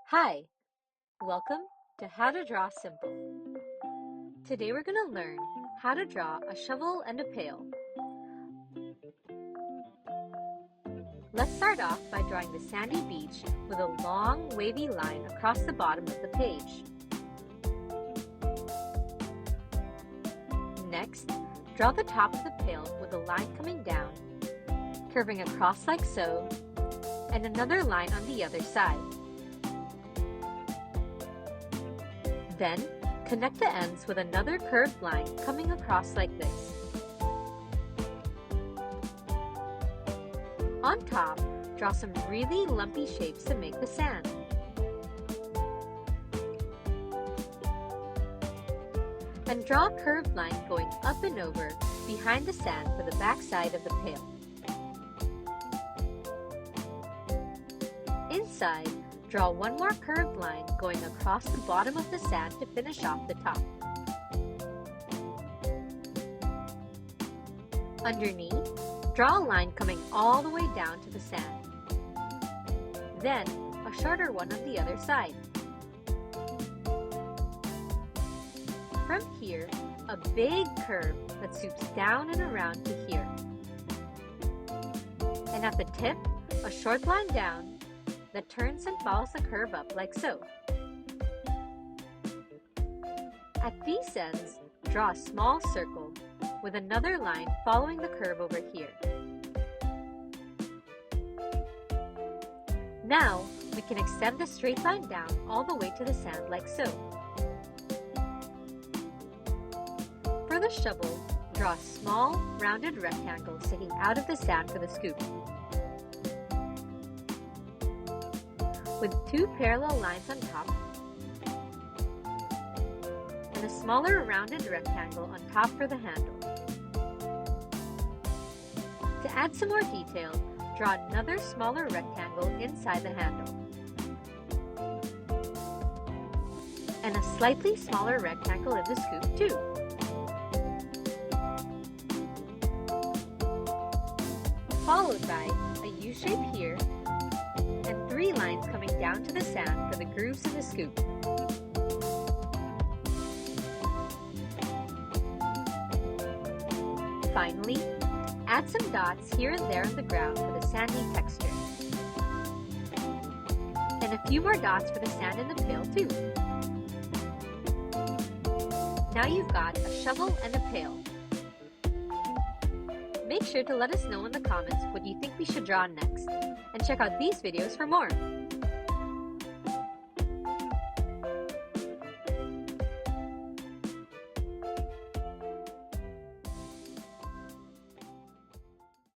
Hi, welcome to How to Draw Simple. Today we're going to learn how to draw a shovel and a pail. Let's start off by drawing the sandy beach with a long wavy line across the bottom of the page. Next, draw the top of the pail with a line coming down, curving across like so, and another line on the other side. Then, connect the ends with another curved line coming across like this. On top, draw some really lumpy shapes to make the sand. And draw a curved line going up and over behind the sand for the back side of the pail. Inside, draw one more curved line going across the bottom of the sand to finish off the top. Underneath, draw a line coming all the way down to the sand. Then, a shorter one on the other side. From here, a big curve that swoops down and around to here. And at the tip, a short line down that turns and follows the curve up like so. At these ends, draw a small circle with another line following the curve over here. Now, we can extend the straight line down all the way to the sand like so. For the shovel, draw a small, rounded rectangle sticking out of the sand for the scoop. With two parallel lines on top and a smaller rounded rectangle on top for the handle. To add some more detail, draw another smaller rectangle inside the handle and a slightly smaller rectangle in the scoop too. Followed by a U shape here and three lines coming down to the sand for the grooves in the scoop. Finally, add some dots here and there on the ground for the sandy texture. And a few more dots for the sand in the pail too. Now you've got a shovel and a pail. Make sure to let us know in the comments what you think we should draw next, and check out these videos for more.